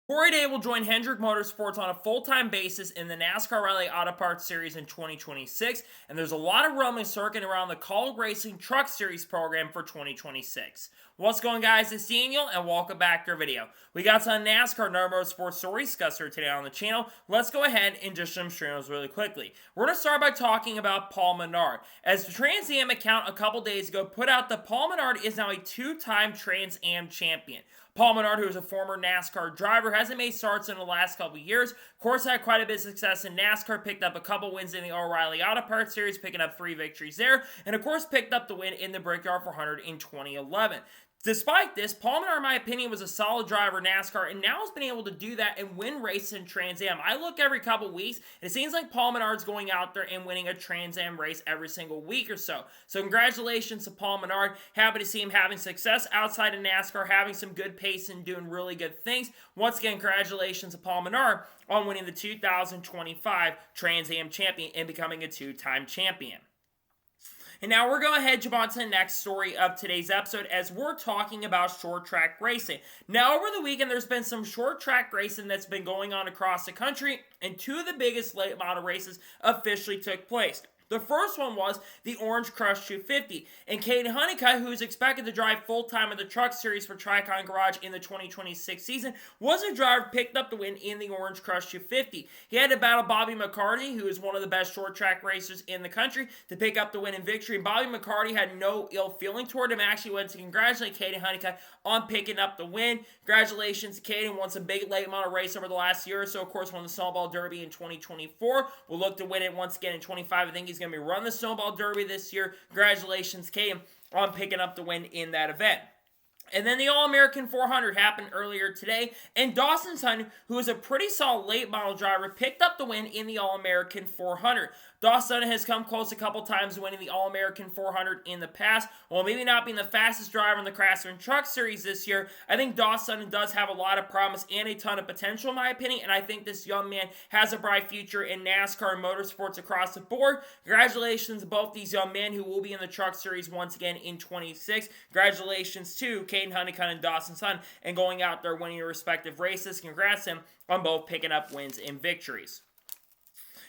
Corey Day will join Hendrick Motorsports on a full-time basis in the NASCAR Rally Auto Parts Series in 2026, and there's a lot of rumors circling around the Kaulig Racing Truck Series program for 2026. What's going on, guys? It's Daniel, and welcome back to our video. We got some NASCAR and Motorsports stories discussed here today on the channel. Let's go ahead and just jump straight those really quickly. We're going to start by talking about Paul Menard. As the Trans Am account a couple days ago put out that Paul Menard is now a two-time Trans Am champion. Paul Menard, who is a former NASCAR driver, hasn't made starts in the last couple years. Of course, had quite a bit of success in NASCAR, picked up a couple wins in the O'Reilly Auto Parts Series, picking up 3 victories there, and of course picked up the win in the Brickyard 400 in 2011. Despite this, Paul Menard, in my opinion, was a solid driver in NASCAR, and now has been able to do that and win races in Trans Am. I look every couple weeks, and it seems like Paul Menard's going out there and winning a Trans Am race every single week or so. So congratulations to Paul Menard. Happy to see him having success outside of NASCAR, having some good pace and doing really good things. Once again, congratulations to Paul Menard on winning the 2025 Trans Am champion and becoming a two-time champion. And now we're going to head jump on to the next story of today's episode as we're talking about short track racing. Now, over the weekend, there's been some short track racing that's been going on across the country, and 2 of the biggest late model races officially took place. The first one was the Orange Crush 250, and Kasey Kahne, who is expected to drive full-time in the Truck Series for Trackhouse Garage in the 2026 season, was a driver picked up the win in the Orange Crush 250. He had to battle Bobby McCarty, who is one of the best short-track racers in the country, to pick up the win and victory. Bobby McCarty had no ill feeling toward him, actually went to congratulate Kasey Kahne on picking up the win. Congratulations to Kasey, won some big late model race over the last year or so. Of course, won the Snowball Derby in 2024. We'll look to win it once again in 25. I think he's going to be running the Snowball Derby this year. Congratulations, Kasey, on picking up the win in that event. And then the All-American 400 happened earlier today, and Dawson's son, who is a pretty solid late model driver, picked up the win in the All-American 400. Dawson has come close a couple times to winning the All-American 400 in the past. While maybe not being the fastest driver in the Craftsman Truck Series this year, I think Dawson does have a lot of promise and a ton of potential, in my opinion, and I think this young man has a bright future in NASCAR and motorsports across the board. Congratulations to both these young men who will be in the Truck Series once again in 26. Congratulations to Kasey Kahne and Dawson's son and going out there winning their respective races. Congrats to him on both picking up wins and victories.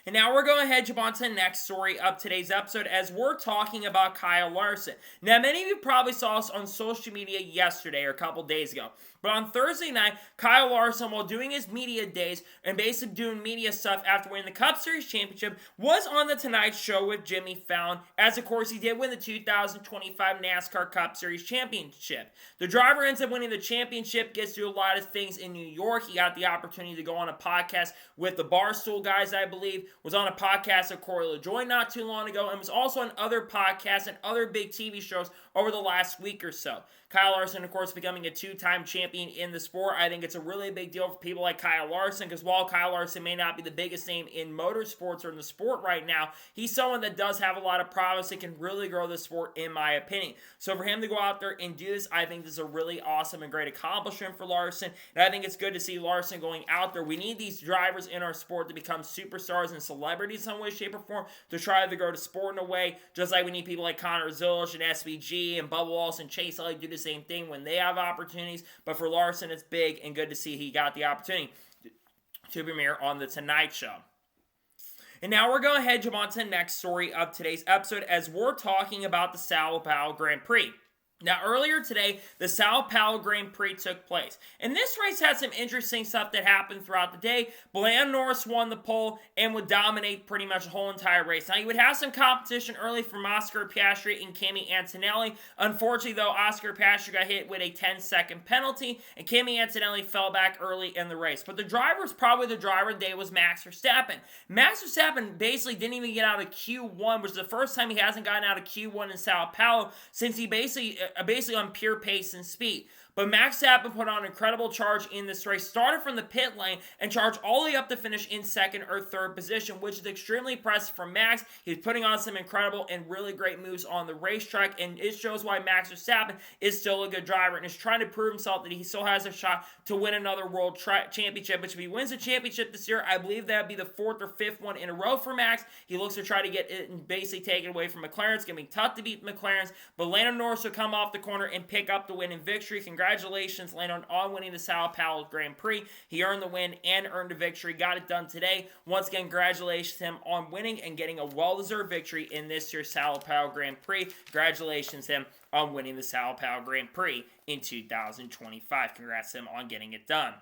And now we're going to jump on to the next story of today's episode as we're talking about Kyle Larson. Now, many of you probably saw us on social media yesterday or a couple days ago. But on Thursday night, Kyle Larson, while doing his media days and basically doing media stuff after winning the Cup Series Championship, was on The Tonight Show with Jimmy Fallon, as of course he did win the 2025 NASCAR Cup Series Championship. The driver ends up winning the championship, gets to do a lot of things in New York. He got the opportunity to go on a podcast with the Barstool guys, I believe, was on a podcast with Corey LaJoie not too long ago, and was also on other podcasts and other big TV shows over the last week or so. Kyle Larson, of course, becoming a 2-time champion in the sport. I think it's a really big deal for people like Kyle Larson, because while Kyle Larson may not be the biggest name in motorsports or in the sport right now, he's someone that does have a lot of promise and can really grow the sport, in my opinion. So for him to go out there and do this, I think this is a really awesome and great accomplishment for Larson, and I think it's good to see Larson going out there. We need these drivers in our sport to become superstars and celebrities in some way, shape, or form to try to grow the sport in a way, just like we need people like Connor Zilish and SVG and Bubba Wallace and Chase Elliott do the same thing when they have opportunities. But for Larson, it's big and good to see he got the opportunity to premiere on The Tonight Show. And now we're going to jump on to the next story of today's episode as we're talking about the Sao Paulo Grand Prix. Now, earlier today, the Sao Paulo Grand Prix took place. And this race had some interesting stuff that happened throughout the day. Lando Norris won the pole and would dominate pretty much the whole entire race. Now, you would have some competition early from Oscar Piastri and Kimi Antonelli. Unfortunately, though, Oscar Piastri got hit with a 10-second penalty, and Kimi Antonelli fell back early in the race. But the driver, probably the driver today, was Max Verstappen. Max Verstappen basically didn't even get out of Q1, which is the first time he hasn't gotten out of Q1 in Sao Paulo since he basically on pure pace and speed. But Max Verstappen put on an incredible charge in this race, started from the pit lane and charged all the way up to finish in second or third position, which is extremely impressive from Max. He's putting on some incredible and really great moves on the racetrack, and it shows why Max Verstappen is still a good driver and is trying to prove himself that he still has a shot to win another world championship, which if he wins a championship this year, I believe that would be the 4th or 5th one in a row for Max. He looks to try to get it and basically take it away from McLaren. It's going to be tough to beat McLaren's, but Lando Norris will come off the corner and pick up the win in victory. Congrats congratulations, Landon, on winning the Sao Paulo Grand Prix. He earned the win and earned a victory. Got it done today. Once again, congratulations to him on winning and getting a well-deserved victory in this year's Sao Paulo Grand Prix. Congratulations to him on winning the Sao Paulo Grand Prix in 2025. Congrats to him on getting it done.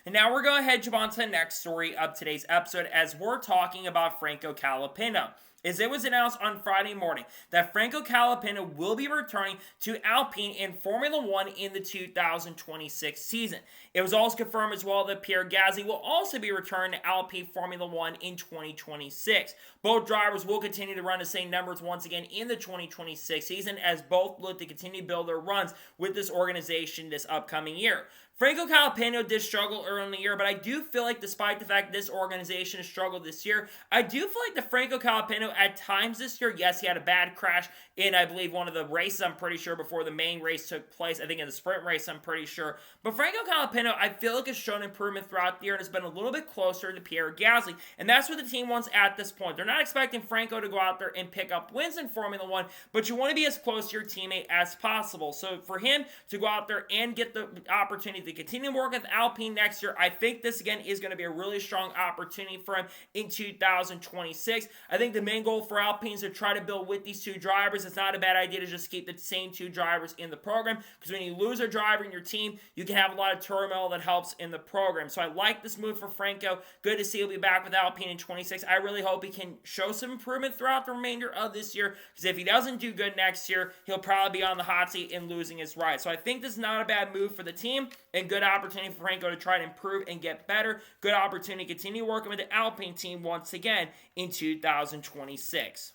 And now we're going to head on to the next story of today's episode as we're talking about Franco Colapinto. As it was announced on Friday morning that Franco Colapinto will be returning to Alpine in Formula 1 in the 2026 season. It was also confirmed as well that Pierre Gasly will also be returning to Alpine Formula 1 in 2026. Both drivers will continue to run the same numbers once again in the 2026 season as both look to continue to build their runs with this organization this upcoming year. Franco Colapinto did struggle early in the year, but I do feel like despite the fact this organization has struggled this year, I do feel like the Franco Colapinto at times this year, yes, he had a bad crash in, I believe, one of the races, I'm pretty sure, before the main race took place. I think in the sprint race, I'm pretty sure. But Franco Colapinto, I feel like has shown improvement throughout the year and has been a little bit closer to Pierre Gasly. And that's what the team wants at this point. They're not expecting Franco to go out there and pick up wins in Formula 1, but you want to be as close to your teammate as possible. So for him to go out there and get the opportunity to continue to work with Alpine next year, I think this again is going to be a really strong opportunity for him in 2026. I think the main goal for Alpine is to try to build with these two drivers. It's not a bad idea to just keep the same two drivers in the program, because when you lose a driver in your team, you can have a lot of turmoil that helps in the program. So I like this move for Franco. Good to see he'll be back with Alpine in 26. I really hope he can show some improvement throughout the remainder of this year, because if he doesn't do good next year, he'll probably be on the hot seat and losing his ride. So I think this is not a bad move for the team and good opportunity for Franco to try to improve and get better. Good opportunity to continue working with the Alpine team once again in 2026.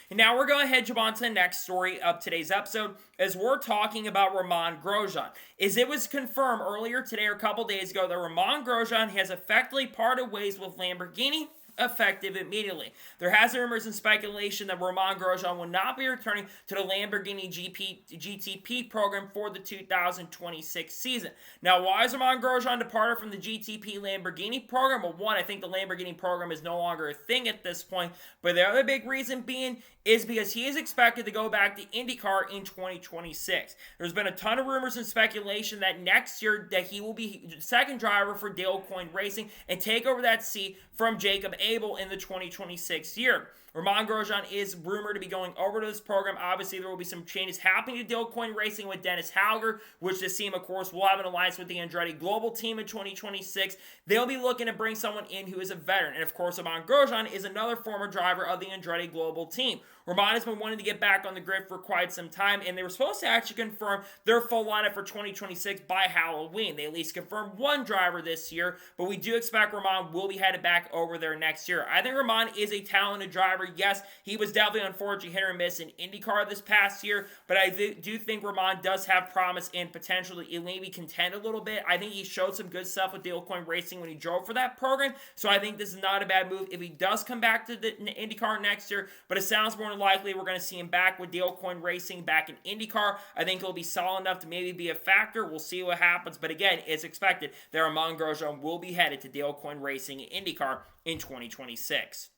And now we're going to head on to the next story of today's episode as we're talking about Romain Grosjean. As it was confirmed earlier today or a couple days ago that Romain Grosjean has effectively parted ways with Lamborghini, effective immediately. There has been rumors and speculation that Romain Grosjean will not be returning to the Lamborghini GTP program for the 2026 season. Now, why is Romain Grosjean departed from the GTP Lamborghini program? Well, one, I think the Lamborghini program is no longer a thing at this point, but the other big reason being is because he is expected to go back to IndyCar in 2026. There's been a ton of rumors and speculation that next year that he will be second driver for Dale Coyne Racing and take over that seat from Jacob Abel in the 2026 year. Romain Grosjean is rumored to be going over to this program. Obviously, there will be some changes happening to Dale Coyne Racing with Dennis Hauger, which this team, of course, will have an alliance with the Andretti Global team in 2026. They'll be looking to bring someone in who is a veteran. And, of course, Romain Grosjean is another former driver of the Andretti Global team. Romain has been wanting to get back on the grid for quite some time, and they were supposed to actually confirm their full lineup for 2026 by Halloween. They at least confirmed one driver this year, but we do expect Romain will be headed back over there next year. I think Romain is a talented driver. Yes, he was definitely unfortunately hit or miss in IndyCar this past year, but I do think Romain does have promise and potential to maybe contend a little bit. I think he showed some good stuff with Dale Coyne Racing when he drove for that program, so I think this is not a bad move if he does come back to the IndyCar next year, but it sounds more likely we're going to see him back with Dale Coyne Racing back in IndyCar. I think he'll be solid enough to maybe be a factor. We'll see what happens, but again, it's expected that Romain Grosjean will be headed to Dale Coyne Racing in IndyCar in 2026.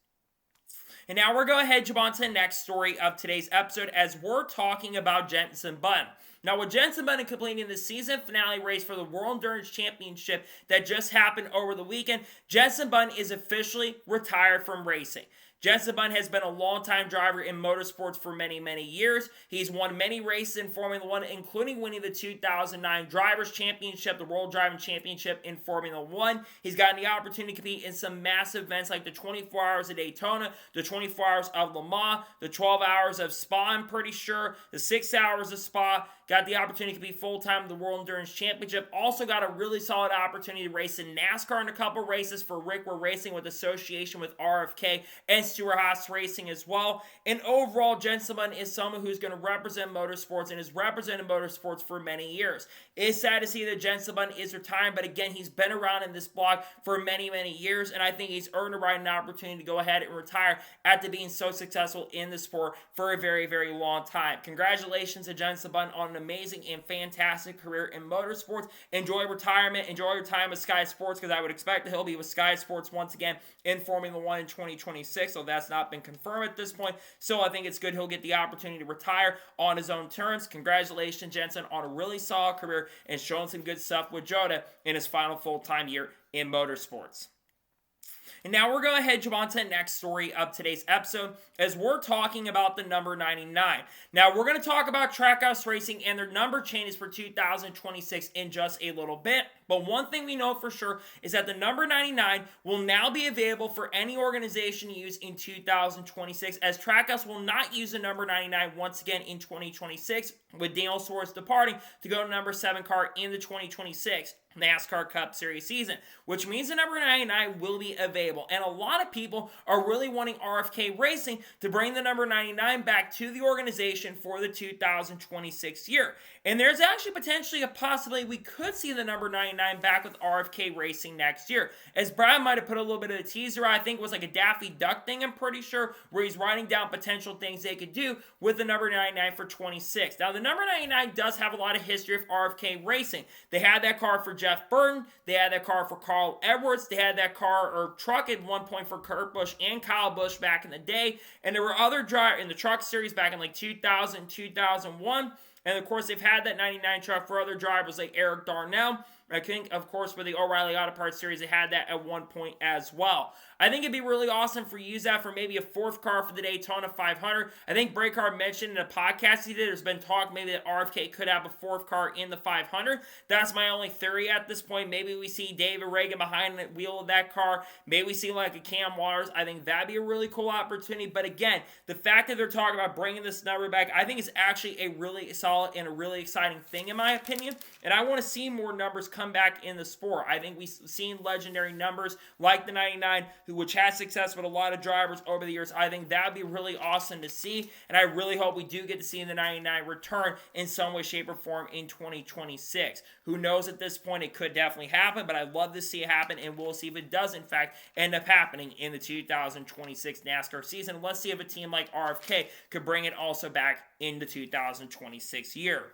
And now we're going to head on to the next story of today's episode as we're talking about Jenson Button. Now, with Jenson Button completing the season finale race for the World Endurance Championship that just happened over the weekend, Jenson Button is officially retired from racing. Jenson Button has been a long-time driver in motorsports for many, many years. He's won many races in Formula 1, including winning the 2009 Drivers' Championship, the World Driving Championship in Formula 1. He's gotten the opportunity to compete in some massive events like the 24 Hours of Daytona, the 24 Hours of Le Mans, the 12 Hours of Spa, I'm pretty sure, the 6 Hours of Spa. Got the opportunity to be full-time in the World Endurance Championship. Also got a really solid opportunity to race in NASCAR in a couple races for Rick. We're racing with association with RFK and Stewart-Haas Racing as well. And overall, Jenson Button is someone who's going to represent motorsports and has represented motorsports for many years. It's sad to see that Jenson Button is retiring, but again, he's been around in this block for many, many years, and I think he's earned the right and opportunity to go ahead and retire after being so successful in the sport for a very, very long time. Congratulations to Jenson Button on an amazing and fantastic career in motorsports. Enjoy retirement. Enjoy your time with Sky Sports, because I would expect that he'll be with Sky Sports once again in Formula 1 in 2026. so that's not been confirmed at this point. So I think it's good he'll get the opportunity to retire on his own terms. Congratulations, Jenson, on a really solid career and showing some good stuff with Jota in his final full-time year in motorsports. And now we're going to jump on to the next story of today's episode as we're talking about the number 99. Now we're going to talk about Trackhouse Racing and their number changes for 2026 in just a little bit. But one thing we know for sure is that the number 99 will now be available for any organization to use in 2026, as Trackhouse will not use the number 99 once again in 2026, with Daniel Suarez departing to go to number 7 car in the 2026 NASCAR Cup Series season, which means the number 99 will be available. And a lot of people are really wanting RFK Racing to bring the number 99 back to the organization for the 2026 year. And there's actually potentially a possibility we could see the number 99 back with RFK Racing next year. As Brad might have put a little bit of a teaser, I think it was like a Daffy Duck thing, I'm pretty sure, where he's writing down potential things they could do with the number 99 for 26. Now, the number 99 does have a lot of history of RFK Racing. They had that car for Jeff Burton. They had that car for Carl Edwards. They had that car or truck at one point for Kurt Busch and Kyle Busch back in the day. And there were other drivers in the truck series back in like 2000, 2001. And of course, they've had that 99 truck for other drivers like Eric Darnell. I think, of course, for the O'Reilly Auto Parts Series, they had that at one point as well. I think it'd be really awesome for use that for maybe a 4th car for the Daytona 500. I think Breakard mentioned in a podcast he did, there's been talk maybe that RFK could have a 4th car in the 500. That's my only theory at this point. Maybe we see David Reagan behind the wheel of that car. Maybe we see like a Cam Waters. I think that'd be a really cool opportunity. But again, the fact that they're talking about bringing this number back, I think is actually a really solid and a really exciting thing in my opinion. And I want to see more numbers come back in the sport. I think we've seen legendary numbers like the 99, which has success with a lot of drivers over the years. I think that would be really awesome to see, and I really hope we do get to see the 99 return in some way, shape, or form in 2026. Who knows at this point? It could definitely happen, but I'd love to see it happen, and we'll see if it does, in fact, end up happening in the 2026 NASCAR season. Let's see if a team like RFK could bring it also back in the 2026 year.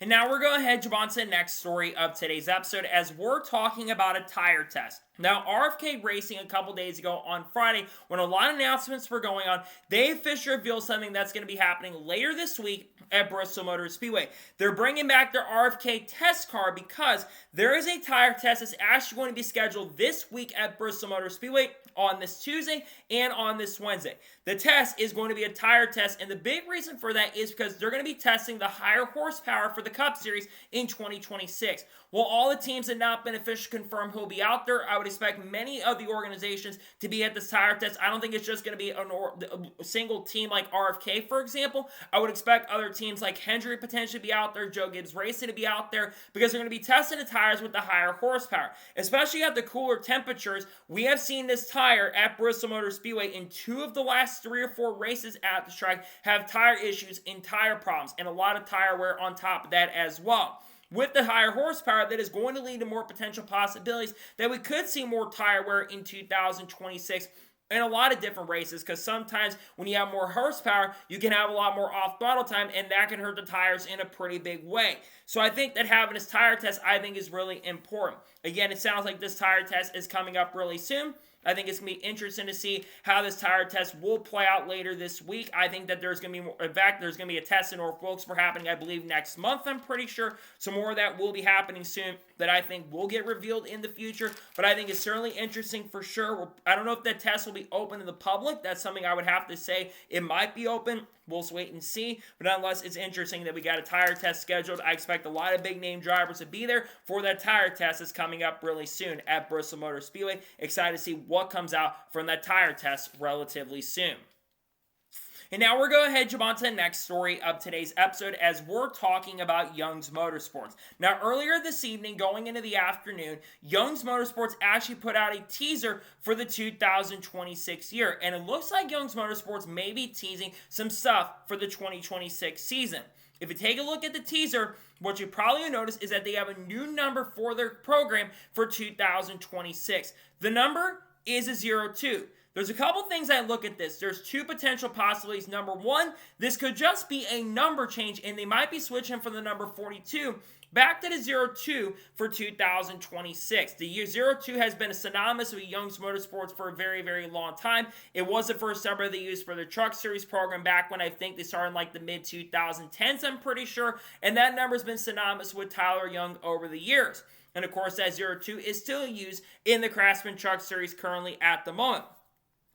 And now we're going to jump on to the next story of today's episode as we're talking about a tire test. Now, RFK Racing a couple days ago on Friday, when a lot of announcements were going on, they officially revealed something that's going to be happening later this week at Bristol Motor Speedway. They're bringing back their RFK test car because there is a tire test that's actually going to be scheduled this week at Bristol Motor Speedway on this Tuesday and on this Wednesday. The test is going to be a tire test, and the big reason for that is because they're going to be testing the higher horsepower for the Cup Series in 2026. Well, all the teams have not been officially confirmed who will be out there. I would expect many of the organizations to be at this tire test. I don't think it's just going to be a single team like RFK, for example. I would expect other teams like Hendrick potentially to be out there, Joe Gibbs Racing to be out there, because they're going to be testing the tires with the higher horsepower. Especially at the cooler temperatures, we have seen this tire at Bristol Motor Speedway in 2 of the last 3 or 4 races at the track have tire issues and tire problems, and a lot of tire wear on top of that as well. With the higher horsepower, that is going to lead to more potential possibilities that we could see more tire wear in 2026 in a lot of different races, because sometimes when you have more horsepower, you can have a lot more off-throttle time, and that can hurt the tires in a pretty big way. So I think that having this tire test, I think, is really important. Again, it sounds like this tire test is coming up really soon. I think it's going to be interesting to see how this tire test will play out later this week. I think that there's going to be more, in fact, there's going to be a test in North Wilkesboro happening, I believe, next month, I'm pretty sure. So more of that will be happening soon that I think will get revealed in the future. But I think it's certainly interesting for sure. I don't know if that test will be open to the public. That's something I would have to say. It might be open. We'll just wait and see. But nonetheless, it's interesting that we got a tire test scheduled. I expect a lot of big-name drivers to be there for that tire test that's coming up really soon at Bristol Motor Speedway. Excited to see what comes out from that tire test relatively soon. And now we're going to jump on to the next story of today's episode as we're talking about Young's Motorsports. Now, earlier this evening, going into the afternoon, Young's Motorsports actually put out a teaser for the 2026 year. And it looks like Young's Motorsports may be teasing some stuff for the 2026 season. If you take a look at the teaser, what you probably notice is that they have a new number for their program for 2026. The number is a 02. There's a couple things I look at this. There's 2 potential possibilities. Number 1, this could just be a number change, and they might be switching from the number 42 back to the 02 for 2026. The year 02 has been synonymous with Young's Motorsports for a very, very long time. It was the first ever they used for the Truck Series program back when I think they started in like the mid-2010s, I'm pretty sure. And that number's been synonymous with Tyler Young over the years. And of course, that 02 is still used in the Craftsman Truck Series currently at the moment.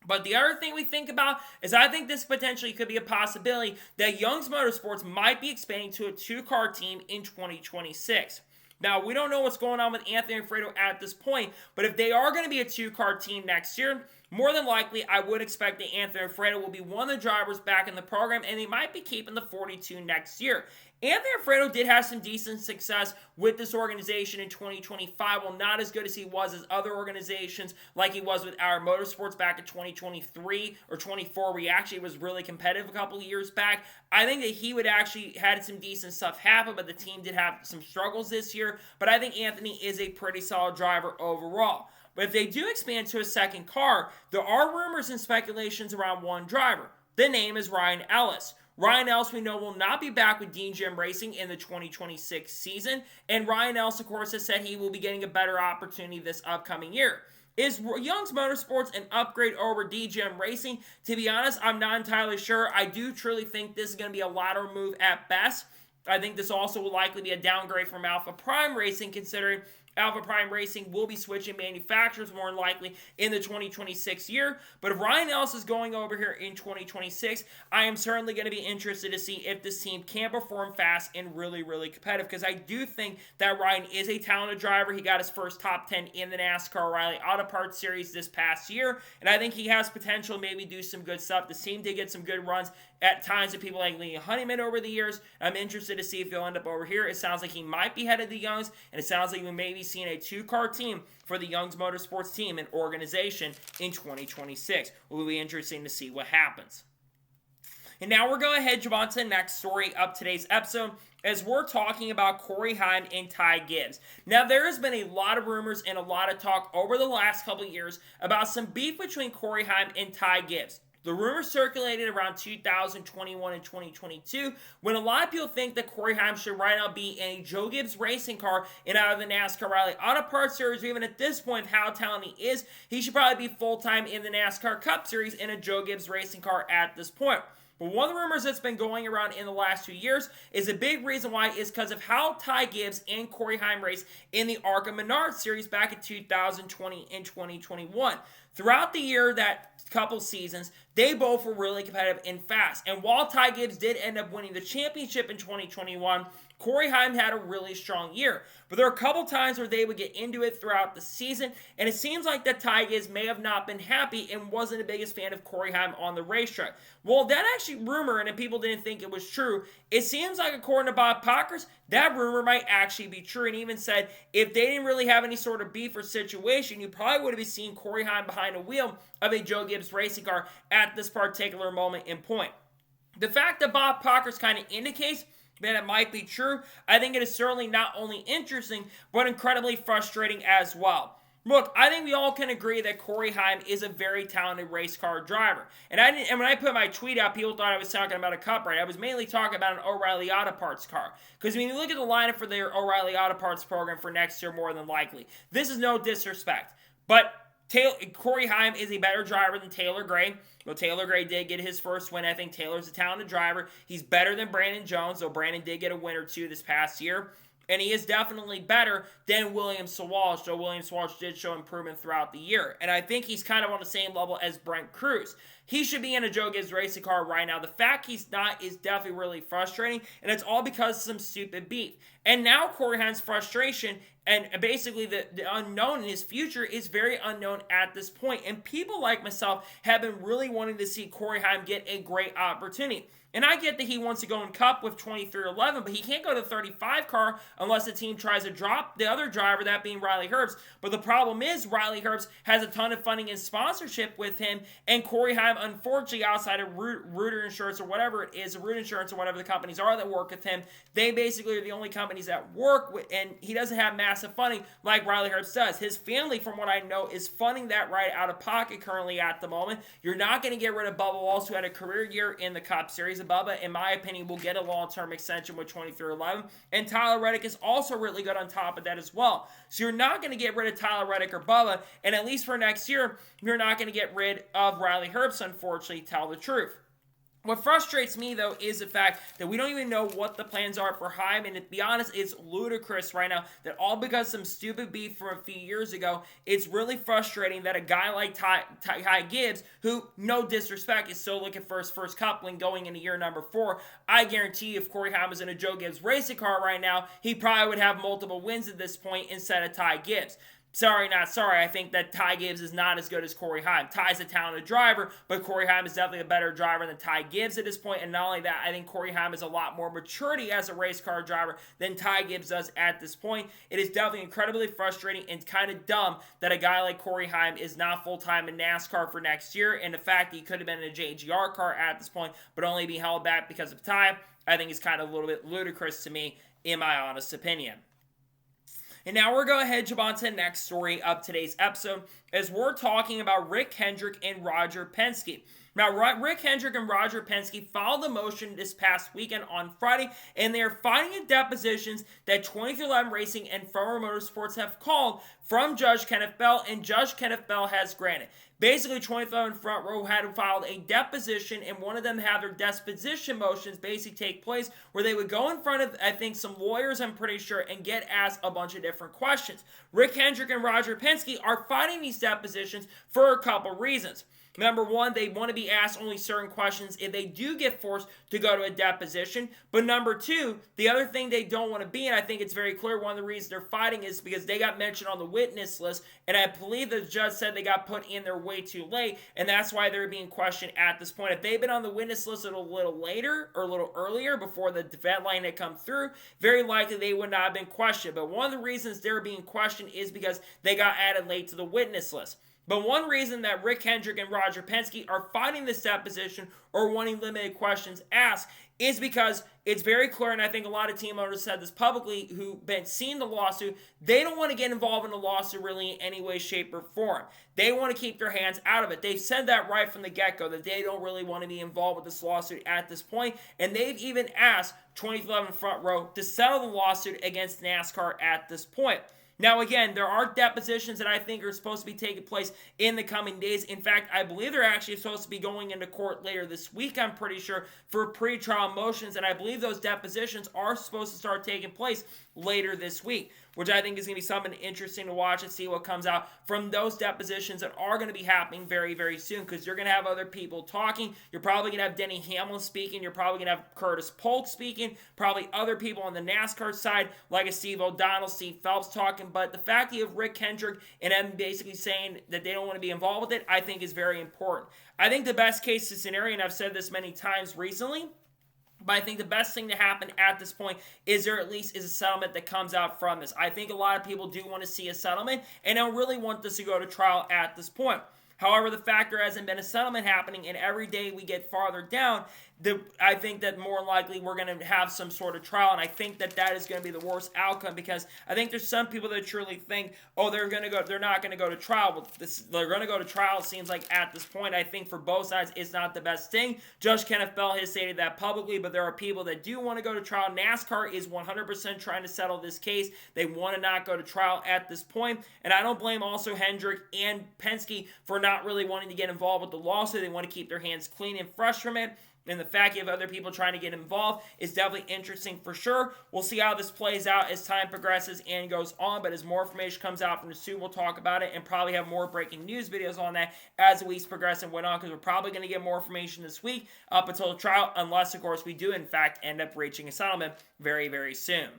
But the other thing we think about is I think this potentially could be a possibility that Young's Motorsports might be expanding to a two-car team in 2026. Now, we don't know what's going on with Anthony Alfredo at this point, but if they are going to be a two-car team next year, more than likely, I would expect that Anthony Alfredo will be one of the drivers back in the program, and they might be keeping the 42 next year. Anthony Alfredo did have some decent success with this organization in 2025, while not as good as he was as other organizations, like he was with Our Motorsports back in 2023 or 24, where he actually was really competitive a couple of years back. I think that he would actually had some decent stuff happen, but the team did have some struggles this year. But I think Anthony is a pretty solid driver overall. But if they do expand to a second car, there are rumors and speculations around one driver. The name is Ryan Ellis. Ryan Ellis, we know, will not be back with Dean Jim Racing in the 2026 season. And Ryan Ellis, of course, has said he will be getting a better opportunity this upcoming year. Is Young's Motorsports an upgrade over DJM Racing? To be honest, I'm not entirely sure. I do truly think this is going to be a lateral move at best. I think this also will likely be a downgrade from Alpha Prime Racing, considering Alpha Prime Racing will be switching manufacturers more than likely in the 2026 year. But if Ryan Ellis is going over here in 2026, I am certainly going to be interested to see if this team can perform fast and really, really competitive, because I do think that Ryan is a talented driver. He got his first top 10 in the NASCAR O'Reilly Auto Parts Series this past year, and I think he has potential to maybe do some good stuff. The team did get some good runs at times with people like Lee Honeyman over the years. I'm interested to see if he'll end up over here. It sounds like he might be headed to Young's, and it sounds like we may be seeing a two-car team for the Young's Motorsports team and organization in 2026. It will be interesting to see what happens. And now we're going to head on to the next story of today's episode, as we're talking about Corey Heim and Ty Gibbs. Now, there has been a lot of rumors and a lot of talk over the last couple of years about some beef between Corey Heim and Ty Gibbs. The rumors circulated around 2021 and 2022, when a lot of people think that Corey Heim should right now be in a Joe Gibbs racing car and out of the NASCAR O'Reilly Auto Parts Series. Or even at this point, how talented he is, he should probably be full-time in the NASCAR Cup Series in a Joe Gibbs racing car at this point. But one of the rumors that's been going around in the last 2 years is a big reason why is because of how Ty Gibbs and Corey Heim raced in the ARCA Menard Series back in 2020 and 2021. Throughout the year, that couple seasons, they both were really competitive and fast. And while Ty Gibbs did end up winning the championship in 2021, Corey Heim had a really strong year. But there are a couple times where they would get into it throughout the season, and it seems like that Ty Gibbs may have not been happy and wasn't the biggest fan of Corey Heim on the racetrack. Well, that actually rumor, and if people didn't think it was true, it seems like, according to Bob Pockers, that rumor might actually be true, and even said if they didn't really have any sort of beef or situation, you probably would have been seeing Corey Heim behind a wheel of a Joe Gibbs racing car at this particular moment in point. The fact that Bob Pockers kind of indicates that it might be true, I think it is certainly not only interesting, but incredibly frustrating as well. Look, I think we all can agree that Corey Heim is a very talented race car driver. And when I put my tweet out, people thought I was talking about a Cup ride. I was mainly talking about an O'Reilly Auto Parts car. Because when you look at the lineup for their O'Reilly Auto Parts program for next year, more than likely, this is no disrespect, but Corey Heim is a better driver than Taylor Gray. Well, Taylor Gray did get his first win. I think Taylor's a talented driver. He's better than Brandon Jones, though Brandon did get a win or two this past year. And he is definitely better than William Sawalsh, though William Sawalsh did show improvement throughout the year. And I think he's kind of on the same level as Brent Cruz. He should be in a Joe Gibbs racing car right now. The fact he's not is definitely really frustrating, and it's all because of some stupid beef. And now Corey Heim's frustration and basically the unknown in his future is very unknown at this point. And people like myself have been really wanting to see Corey Heim get a great opportunity. And I get that he wants to go in Cup with 2311, but he can't go to the 35 car unless the team tries to drop the other driver, that being Riley Herbst. But the problem is Riley Herbst has a ton of funding and sponsorship with him, and Corey Heim unfortunately, outside of Rooter Insurance or whatever it is, Root Insurance or whatever the companies are that work with him, they basically are the only companies that work with, and he doesn't have massive funding like Riley Herbst does. His family, from what I know, is funding that ride out of pocket currently at the moment. You're not going to get rid of Bubba Wallace, who had a career year in the Cup Series. Bubba, in my opinion, will get a long-term extension with 2311, and Tyler Reddick is also really good on top of that as well. So you're not going to get rid of Tyler Reddick or Bubba, and at least for next year, you're not going to get rid of Riley Herbst, unfortunately, tell the truth. What frustrates me, though, is the fact that we don't even know what the plans are for Heim, and to be honest, it's ludicrous right now that all because some stupid beef from a few years ago, it's really frustrating that a guy like Ty Gibbs, who, no disrespect, is still looking for his first cup win going into year number 4. I guarantee you if Corey Heim was in a Joe Gibbs racing car right now, he probably would have multiple wins at this point instead of Ty Gibbs. Sorry, not sorry. I think that Ty Gibbs is not as good as Corey Heim. Ty's a talented driver, but Corey Heim is definitely a better driver than Ty Gibbs at this point. And not only that, I think Corey Heim has a lot more maturity as a race car driver than Ty Gibbs does at this point. It is definitely incredibly frustrating and kind of dumb that a guy like Corey Heim is not full-time in NASCAR for next year. And the fact that he could have been in a JGR car at this point, but only be held back because of Ty, I think is kind of a little bit ludicrous to me, in my honest opinion. And now we're going to head on to the next story of today's episode, as we're talking about Rick Hendrick and Roger Penske. Now, Rick Hendrick and Roger Penske filed a motion this past weekend on Friday, and they are fighting in depositions that 2311 Racing and Former Motorsports have called from Judge Kenneth Bell, and Judge Kenneth Bell has granted. Basically, 2311 Front Row had filed a deposition, and one of them had their deposition motions basically take place where they would go in front of, I think, some lawyers, I'm pretty sure, and get asked a bunch of different questions. Rick Hendrick and Roger Penske are fighting these depositions for a couple reasons. Number one, they want to be asked only certain questions if they do get forced to go to a deposition. But number two, the other thing they don't want to be, and I think it's very clear one of the reasons they're fighting is because they got mentioned on the witness list, and I believe the judge said they got put in there way too late, and that's why they're being questioned at this point. If they'd been on the witness list a little later or a little earlier before the deadline had come through, very likely they would not have been questioned. But one of the reasons they're being questioned is because they got added late to the witness list. But one reason that Rick Hendrick and Roger Penske are fighting this deposition or wanting limited questions asked is because it's very clear, and I think a lot of team owners said this publicly who've been seeing the lawsuit, they don't want to get involved in the lawsuit really in any way, shape, or form. They want to keep their hands out of it. They've said that right from the get-go, that they don't really want to be involved with this lawsuit at this point, and they've even asked 2011 Front Row to settle the lawsuit against NASCAR at this point. Now, again, there are depositions that I think are supposed to be taking place in the coming days. In fact, I believe they're actually supposed to be going into court later this week, I'm pretty sure, for pre-trial motions. And I believe those depositions are supposed to start taking place later this week, which I think is going to be something interesting to watch and see what comes out from those depositions that are going to be happening very, very soon, because you're going to have other people talking. You're probably going to have Denny Hamlin speaking. You're probably going to have Curtis Polk speaking. Probably other people on the NASCAR side, like a Steve O'Donnell, Steve Phelps talking. But the fact that you have Rick Hendrick and them basically saying that they don't want to be involved with it, I think is very important. I think the best case scenario, and I've said this many times recently, but I think the best thing to happen at this point is there at least is a settlement that comes out from this. I think a lot of people do want to see a settlement and don't really want this to go to trial at this point. However, the fact there hasn't been a settlement happening, and every day we get farther down, I think that more likely we're going to have some sort of trial, and I think that that is going to be the worst outcome, because I think there's some people that truly think, oh, they're not going to go to trial. Well, they're going to go to trial, it seems like at this point. I think for both sides, it's not the best thing. Judge Kenneth Bell has stated that publicly, but there are people that do want to go to trial. NASCAR is 100% trying to settle this case. They want to not go to trial at this point, and I don't blame also Hendrick and Penske for not really wanting to get involved with the lawsuit. They want to keep their hands clean and fresh from it. And the fact you have other people trying to get involved is definitely interesting for sure. We'll see how this plays out as time progresses and goes on. But as more information comes out from the suit, we'll talk about it and probably have more breaking news videos on that as the weeks progress and went on, because we're probably going to get more information this week up until the trial, unless, of course, we do, in fact, end up reaching a settlement very, very soon.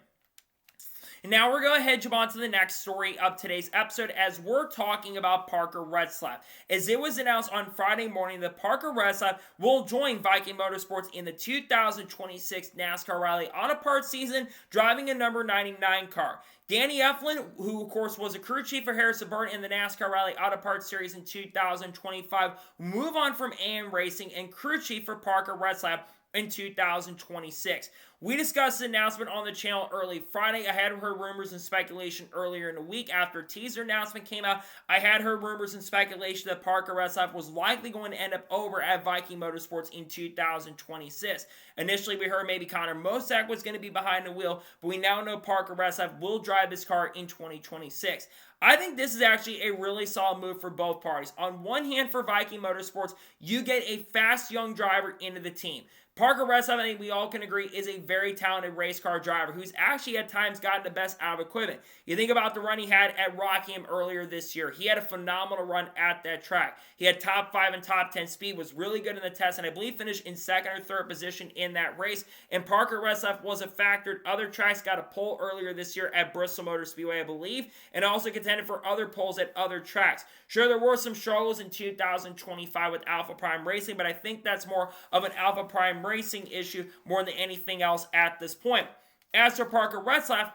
And now we're going to ahead and jump on to the next story of today's episode as we're talking about Parker Retzlaff. As it was announced on Friday morning that Parker Retzlaff will join Viking Motorsports in the 2026 NASCAR Rally Auto Parts season, driving a number 99 car. Danny Eflin, who of course was a crew chief for Harrison Burton in the NASCAR Rally Auto Parts Series in 2025, will move on from AM Racing and crew chief for Parker Retzlaff in 2026. We discussed the announcement on the channel early Friday. I had heard rumors and speculation earlier in the week after a teaser announcement came out. I had heard rumors and speculation that Parker Retzlaff was likely going to end up over at Viking Motorsports in 2026. Initially, we heard maybe Connor Mosack was going to be behind the wheel, but we now know Parker Retzlaff will drive this car in 2026. I think this is actually a really solid move for both parties. On one hand, for Viking Motorsports, you get a fast young driver into the team. Parker Retzlaff, I think we all can agree, is a very talented race car driver who's actually at times gotten the best out of equipment. You think about the run he had at Rockingham earlier this year. He had a phenomenal run at that track. He had top 5 and top 10 speed, was really good in the test, and I believe finished in second or third position in that race. And Parker Retzlaff was a factor at other tracks, got a pole earlier this year at Bristol Motor Speedway, I believe, and also contended for other poles at other tracks. Sure, there were some struggles in 2025 with Alpha Prime Racing, but I think that's more of an Alpha Prime Racing issue more than anything else at this point. As for Parker Retzlaff,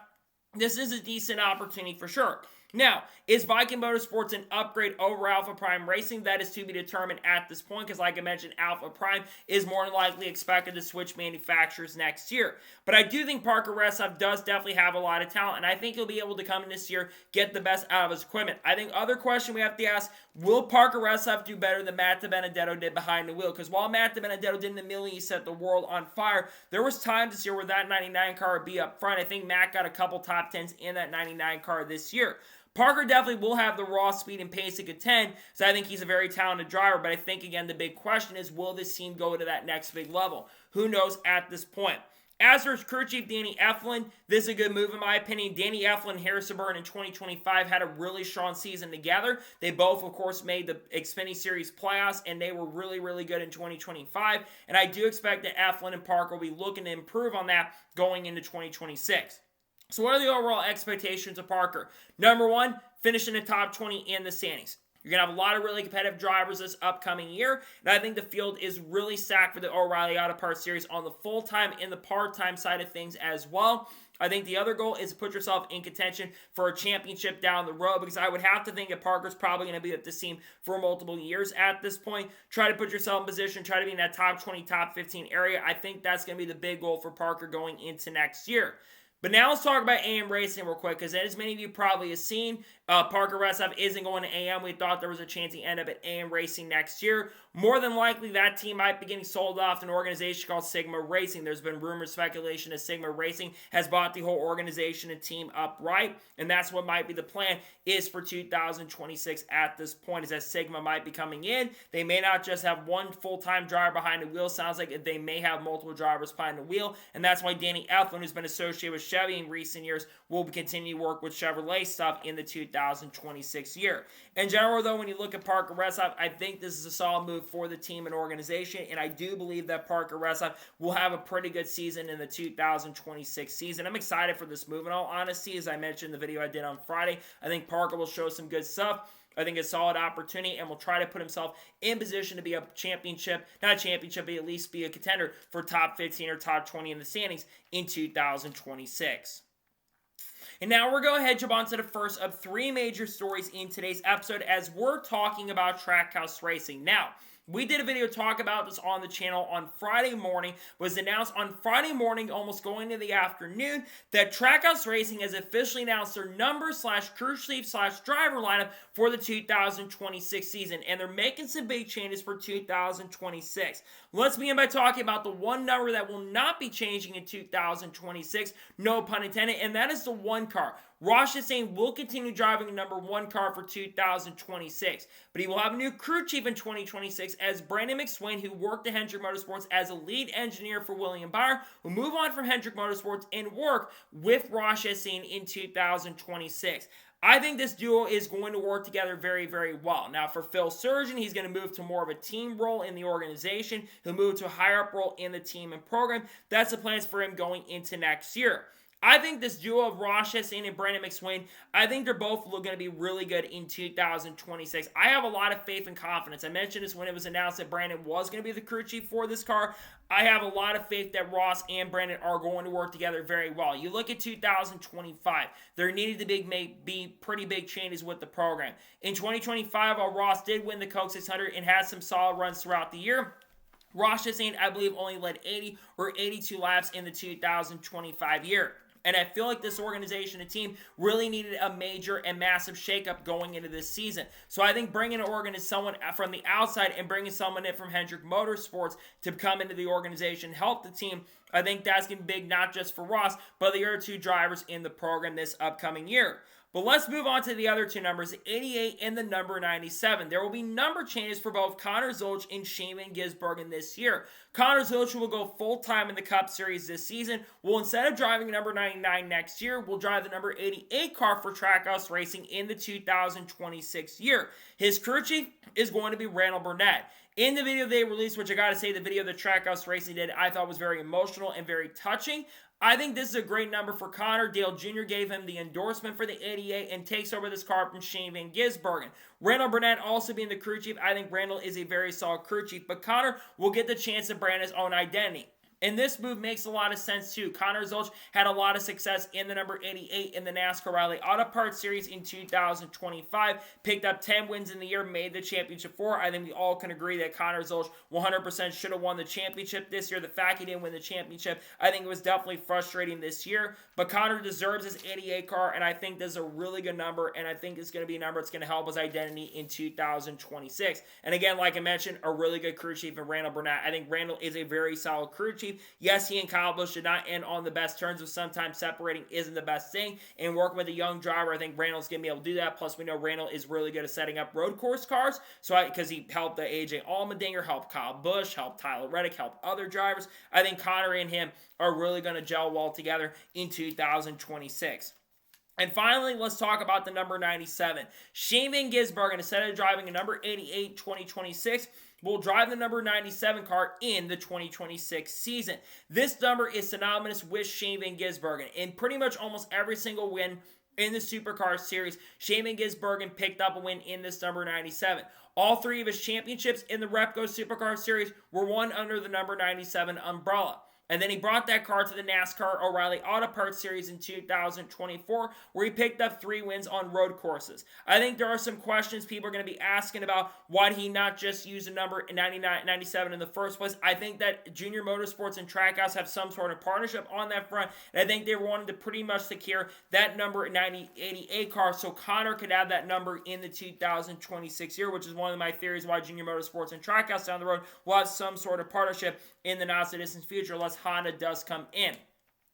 this is a decent opportunity for sure. Now, is Viking Motorsports an upgrade over Alpha Prime Racing? That is to be determined at this point because, like I mentioned, Alpha Prime is more than likely expected to switch manufacturers next year. But I do think Parker Retzlaff does definitely have a lot of talent, and I think he'll be able to come in this year, get the best out of his equipment. I think other question we have to ask, will Parker Retzlaff do better than Matt DiBenedetto did behind the wheel? Because while Matt DiBenedetto didn't immediately set the world on fire, there was times this year where that 99 car would be up front. I think Matt got a couple top 10s in that 99 car this year. Parker definitely will have the raw speed and pace to contend, so I think he's a very talented driver, but I think, again, the big question is, will this team go to that next big level? Who knows at this point? As for his crew chief, Danny Eflin, this is a good move in my opinion. Danny Eflin and Harrison Burton in 2025 had a really strong season together. They both, of course, made the Xfinity Series playoffs, and they were really, really good in 2025, and I do expect that Eflin and Parker will be looking to improve on that going into 2026. So what are the overall expectations of Parker? Number one, finish in the top 20 in the standings. You're going to have a lot of really competitive drivers this upcoming year, and I think the field is really stacked for the O'Reilly Auto Parts Series on the full-time and the part-time side of things as well. I think the other goal is to put yourself in contention for a championship down the road, because I would have to think that Parker's probably going to be with this team for multiple years at this point. Try to put yourself in position, try to be in that top 20, top 15 area. I think that's going to be the big goal for Parker going into next year. But now let's talk about AM Racing real quick, because as many of you probably have seen, Parker Retzlaff isn't going to AM. We thought there was a chance he end up at AM Racing next year. More than likely, that team might be getting sold off to an organization called Sigma Racing. There's been rumors, speculation that Sigma Racing has bought the whole organization and team outright, and that's what might be the plan is for 2026 at this point, is that Sigma might be coming in. They may not just have one full-time driver behind the wheel. Sounds like they may have multiple drivers behind the wheel, and that's why Danny Eflin, who's been associated with Chevy in recent years, will continue to work with Chevrolet stuff in the 2026 year. In general, though, when you look at Parker Retzlaff, I think this is a solid move for the team and organization, and I do believe that Parker Retzlaff will have a pretty good season in the 2026 season. I'm excited for this move. In all honesty, as I mentioned in the video I did on Friday, I think Parker will show some good stuff. I think it's a solid opportunity and will try to put himself in position to be a championship, not a championship, but at least be a contender for top 15 or top 20 in the standings in 2026. And now we're going to jump on to the first of three major stories in today's episode as we're talking about Trackhouse Racing. Now, we did a video talk about this on the channel on Friday morning. Was announced on Friday morning, almost going into the afternoon, that Trackhouse Racing has officially announced their number/crew chief/driver lineup for the 2026 season, and they're making some big changes for 2026. Let's begin by talking about the one number that will not be changing in 2026, no pun intended, and that is the 1 car. Ross Chastain will continue driving the number 1 car for 2026, but he will have a new crew chief in 2026 as Brandon McSwain, who worked at Hendrick Motorsports as a lead engineer for William Byron, will move on from Hendrick Motorsports and work with Ross Chastain in 2026. I think this duo is going to work together very, very well. Now, for Phil Surgeon, he's going to move to more of a team role in the organization. He'll move to a higher up role in the team and program. That's the plans for him going into next year. I think this duo of Ross Chastain and Brandon McSwain, I think they're both going to be really good in 2026. I have a lot of faith and confidence. I mentioned this when it was announced that Brandon was going to be the crew chief for this car. I have a lot of faith that Ross and Brandon are going to work together very well. You look at 2025, there needed to be pretty big changes with the program. In 2025, while Ross did win the Coke 600 and had some solid runs throughout the year, Ross Chastain, I believe, only led 80 or 82 laps in the 2025 year. And I feel like this organization and team really needed a major and massive shakeup going into this season. So I think bringing someone from the outside and bringing someone in from Hendrick Motorsports to come into the organization, help the team, I think that's going to be big, not just for Ross, but the other two drivers in the program this upcoming year. But let's move on to the other two numbers, the 88 and the number 97. There will be number changes for both Connor Zülch and Shane Gisbergen this year. Connor Zülch will go full-time in the Cup Series this season. Will, instead of driving number 99 next year, will drive the number 88 car for Trackhouse Racing in the 2026 year. His crew chief is going to be Randall Burnett. In the video they released, which I gotta say, the video that Trackhouse Racing did, I thought was very emotional and very touching. I think this is a great number for Connor. Dale Jr. gave him the endorsement for the 88 and takes over this car from Shane Van Gisbergen. Randall Burnett also being the crew chief. I think Randall is a very solid crew chief, but Connor will get the chance to brand his own identity. And this move makes a lot of sense too. Connor Zülch had a lot of success in the number 88 in the NASCAR Rally Auto Parts Series in 2025. Picked up 10 wins in the year, made the championship 4. I think we all can agree that Connor Zülch 100% should have won the championship this year. The fact he didn't win the championship, I think it was definitely frustrating this year. But Connor deserves his 88 car, and I think this is a really good number, and I think it's going to be a number that's going to help his identity in 2026. And again, like I mentioned, a really good crew chief in Randall Burnett. I think Randall is a very solid crew chief. Yes, he and Kyle Busch did not end on the best terms, but sometimes separating isn't the best thing. And working with a young driver, I think Randall's going to be able to do that. Plus, we know Randall is really good at setting up road course cars. Because he helped the AJ Allmendinger, helped Kyle Busch, helped Tyler Reddick, helped other drivers. I think Connor and him are really going to gel well together in 2026. And finally, let's talk about the number 97. Shane Van Gisbergen, instead of driving a number 88 2026, will drive the number 97 car in the 2026 season. This number is synonymous with Shane Van Gisbergen. In pretty much almost every single win in the Supercar Series, Shane Van Gisbergen picked up a win in this number 97. All three of his championships in the Repco Supercar Series were won under the number 97 umbrella. And then he brought that car to the NASCAR O'Reilly Auto Parts Series in 2024, where he picked up 3 wins on road courses. I think there are some questions people are going to be asking about why did he not just use the number 97 in the first place. I think that Junior Motorsports and Trackhouse have some sort of partnership on that front, and I think they wanted to pretty much secure that number 88 car so Connor could have that number in the 2026 year, which is one of my theories why Junior Motorsports and Trackhouse down the road will have some sort of partnership in the not-so-distant future, unless Honda does come in.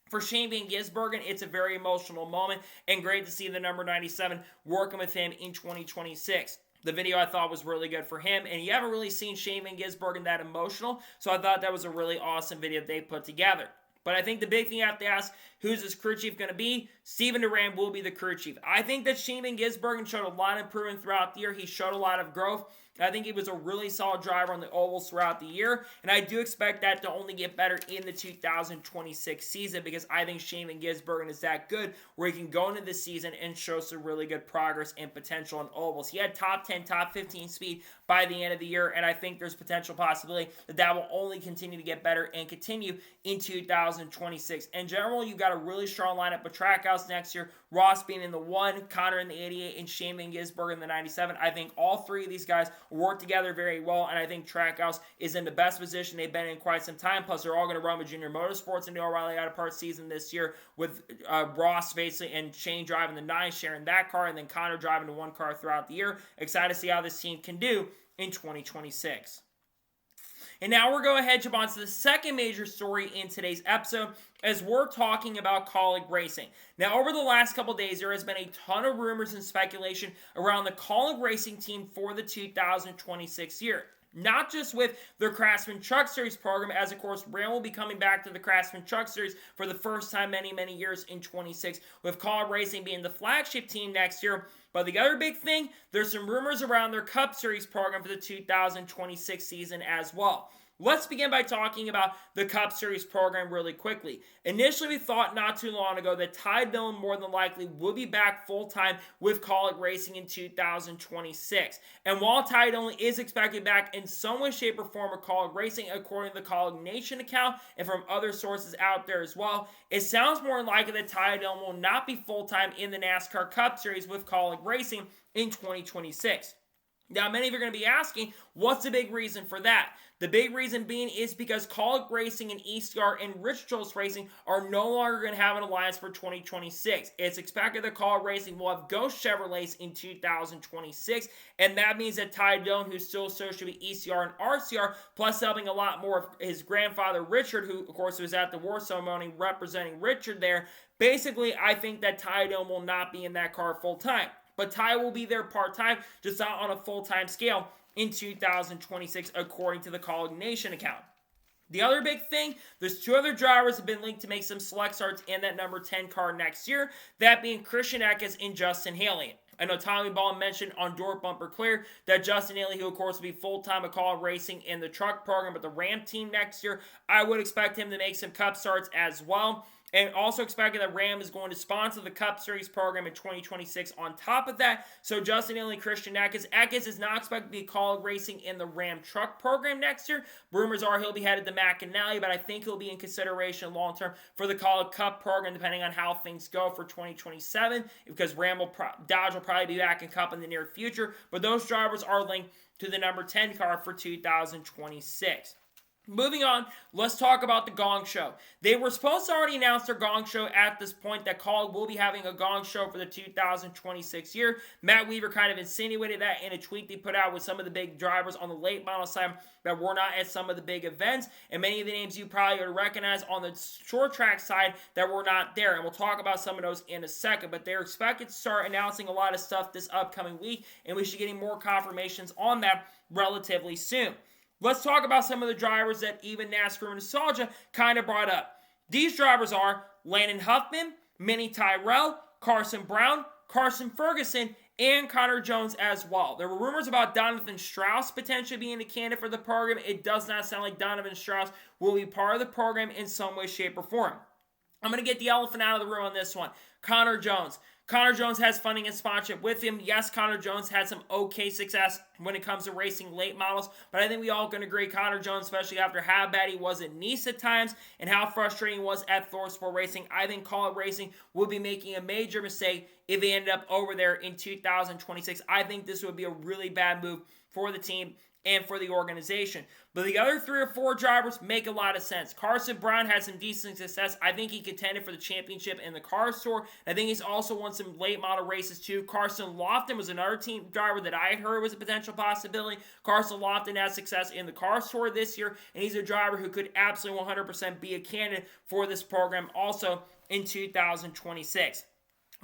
For Shane Van Gisbergen, it's a very emotional moment and great to see the number 97 working with him in 2026. The video I thought was really good for him, and you haven't really seen Shane Van Gisbergen that emotional, so I thought that was a really awesome video they put together. But I think the big thing you have to ask, who's this crew chief going to be? Steven Duran will be the crew chief. I think that Shane Van Gisbergen showed a lot of improvement throughout the year. He showed a lot of growth. I think he was a really solid driver on the ovals throughout the year, and I do expect that to only get better in the 2026 season because I think Shane Van Gisbergen is that good where he can go into this season and show some really good progress and potential on ovals. He had top 10, top 15 speed by the end of the year, and I think there's potential possibility that that will only continue to get better and continue in 2026. In general, you've got a really strong lineup with Trackhouse next year, Ross being in the 1, Connor in the 88, and Shane Van Gisbergen in the 97. I think all three of these guys work together very well, and I think Trackhouse is in the best position they've been in quite some time. Plus, they're all going to run with Junior Motorsports in the O'Reilly Auto Parts season this year with Ross basically and Shane driving the 9, sharing that car, and then Connor driving the 1 car throughout the year. Excited to see how this team can do in 2026. And now we're going to jump on to the second major story in today's episode as we're talking about Kaulig Racing. Now, over the last couple days, there has been a ton of rumors and speculation around the Kaulig Racing team for the 2026 year. Not just with their Craftsman Truck Series program, as of course, Ram will be coming back to the Craftsman Truck Series for the first time many years in 26, with Kaulig Racing being the flagship team next year. But the other big thing, there's some rumors around their Cup Series program for the 2026 season as well. Let's begin by talking about the Cup Series program really quickly. Initially, we thought not too long ago that Ty Dillon more than likely would be back full-time with Kaulig Racing in 2026. And while Ty Dillon is expected back in some way, shape, or form with Kaulig Racing, according to the Kaulig Nation account and from other sources out there as well, it sounds more likely that Ty Dillon will not be full-time in the NASCAR Cup Series with Kaulig Racing in 2026. Now, many of you are going to be asking, what's the big reason for that? The big reason being is because Kaulig Racing and ECR and Rich Jones Racing are no longer going to have an alliance for 2026. It's expected that Kaulig Racing will have Ghost Chevrolets in 2026, and that means that Ty Dillon, who's still associated with ECR and RCR, plus helping a lot more of his grandfather Richard, who, of course, was at the war ceremony representing Richard there. Basically, I think that Ty Dillon will not be in that car full-time. But Ty will be there part-time, just not on a full-time scale in 2026, according to the Kaulig Nation account. The other big thing, there's two other drivers have been linked to make some select starts in that number 10 car next year, that being Christian Eckes and Justin Haley. I know Tommy Ball mentioned on Door Bumper Clear that Justin Haley, who of course will be full-time at Kaulig Racing in the truck program with the Ram team next year, I would expect him to make some Cup starts as well. And also expected that Ram is going to sponsor the Cup Series program in 2026 on top of that. So Justin Haley and Christian Eckes. Eckes is not expected to be Kaulig Racing in the Ram truck program next year. Rumors are he'll be headed to McAnally, but I think he'll be in consideration long-term for the Kaulig Cup program, depending on how things go for 2027, because Dodge will probably be back in Cup in the near future. But those drivers are linked to the number 10 car for 2026. Moving on, let's talk about the Gong Show. They were supposed to already announce their Gong Show at this point, that Kaulig will be having a Gong Show for the 2026 year. Matt Weaver kind of insinuated that in a tweet they put out with some of the big drivers on the late model side that were not at some of the big events, and many of the names you probably would recognize on the short track side that were not there, and we'll talk about some of those in a second. But they're expected to start announcing a lot of stuff this upcoming week, and we should get more confirmations on that relatively soon. Let's talk about some of the drivers that even NASCAR Nostalgia kind of brought up. These drivers are Landon Huffman, Minnie Tyrell, Carson Brown, Carson Ferguson, and Connor Jones as well. There were rumors about Donovan Strauss potentially being a candidate for the program. It does not sound like Donovan Strauss will be part of the program in some way, shape, or form. I'm going to get the elephant out of the room on this one. Connor Jones. Connor Jones has funding and sponsorship with him. Yes, Connor Jones had some okay success when it comes to racing late models, but I think we all can agree Connor Jones, especially after how bad he was at Nice at times and how frustrating he was at Thorsport Racing, I think Kaulig Racing would be making a major mistake if he ended up over there in 2026. I think this would be a really bad move for the team and for the organization. But the other 3 or 4 drivers make a lot of sense. Carson Brown had some decent success. I think he contended for the championship in the car store. I think he's also won some late model races too. Carson Lofton was another team driver that I had heard was a potential possibility. Carson Lofton had success in the car store this year, and he's a driver who could absolutely 100% be a candidate for this program also in 2026.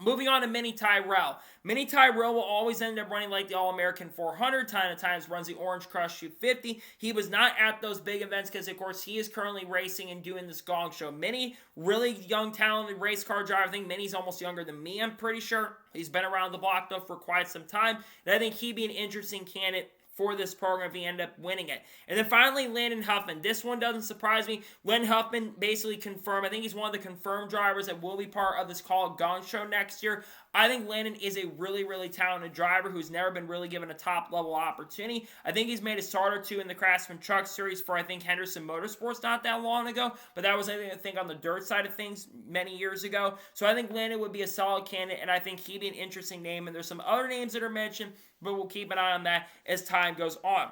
Moving on to Minnie Tyrell. Minnie Tyrell will always end up running like the All-American 400, time to times runs the Orange Crush 250. He was not at those big events because, of course, he is currently racing and doing this Gong Show. Minnie, really young, talented race car driver. I think Minnie's almost younger than me, I'm pretty sure. He's been around the block, though, for quite some time. And I think he'd be an interesting candidate for this program if he ended up winning it. And then finally, Landon Huffman. This one doesn't surprise me. Landon Huffman basically confirmed. I think he's one of the confirmed drivers that will be part of this Kaulig Gong Show next year. I think Landon is a really, really talented driver who's never been really given a top-level opportunity. I think he's made a start or two in the Craftsman Truck Series for, I think, Henderson Motorsports not that long ago. But that was, I think, on the dirt side of things many years ago. So I think Landon would be a solid candidate, and I think he'd be an interesting name. And there's some other names that are mentioned, but we'll keep an eye on that as time goes on.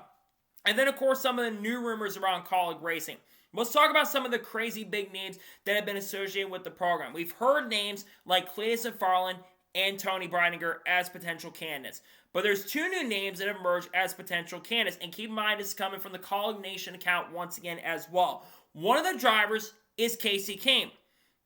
And then, of course, some of the new rumors around Kaulig Racing. Let's talk about some of the crazy big names that have been associated with the program. We've heard names like Cletus McFarlane and Tony Breidinger as potential candidates. But there's 2 new names that have emerged as potential candidates. And keep in mind, this is coming from the Kaulig Nation account once again as well. One of the drivers is Kasey Kahne,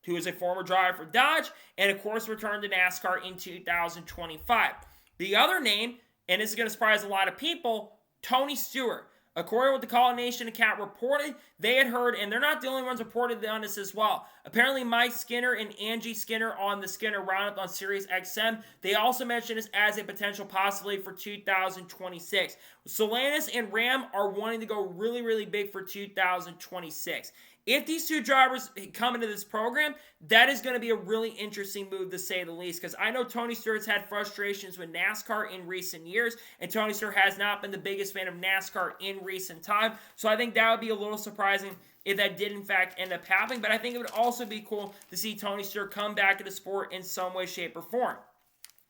who is a former driver for Dodge and, of course, returned to NASCAR in 2025. The other name, and this is going to surprise a lot of people, Tony Stewart. According to what the Call Nation account reported, they had heard, and they're not the only ones reported on this as well. Apparently, Mike Skinner and Angie Skinner on the Skinner Roundup on Sirius XM, they also mentioned this as a potential possibility for 2026. Stellantis and Ram are wanting to go really, really big for 2026. If these two drivers come into this program, that is going to be a really interesting move to say the least, because I know Tony Stewart's had frustrations with NASCAR in recent years, and Tony Stewart has not been the biggest fan of NASCAR in recent time, so I think that would be a little surprising if that did in fact end up happening, but I think it would also be cool to see Tony Stewart come back to the sport in some way, shape, or form.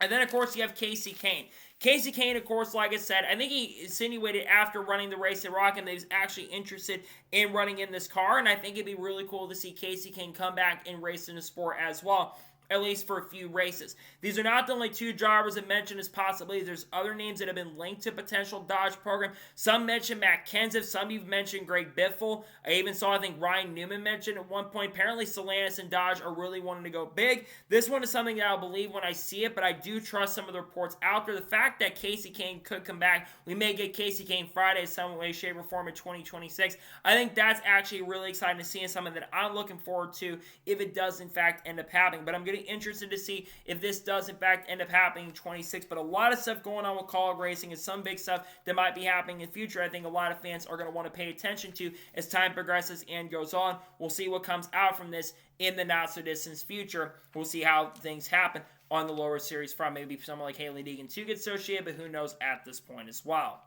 And then, of course, you have Kasey Kahne. Kasey Kahne, of course, like I said, I think he insinuated after running the race at Rockham that he was actually interested in running in this car, and I think it'd be really cool to see Kasey Kahne come back and race in the sport as well, at least for a few races. These are not the only two drivers that mentioned as possibilities. There's other names that have been linked to potential Dodge program. Some mentioned Matt Kenseth. Some you've mentioned Greg Biffle. I even saw, I think, Ryan Newman mentioned at one point. Apparently, Stellantis and Dodge are really wanting to go big. This one is something that I'll believe when I see it, but I do trust some of the reports out there. The fact that Kasey Kahne could come back, we may get Kasey Kahne Friday in some way, shape, or form in 2026. I think that's actually really exciting to see and something that I'm looking forward to if it does, in fact, end up happening. But I'm getting interested to see if this does in fact end up happening in 26. But a lot of stuff going on with Kaulig Racing and some big stuff that might be happening in the future. I think a lot of fans are going to want to pay attention to as time progresses and goes on. We'll see what comes out from this in the not so distant future. We'll see how things happen on the lower series front. Maybe someone like Haley Deegan too gets associated, but who knows at this point as well.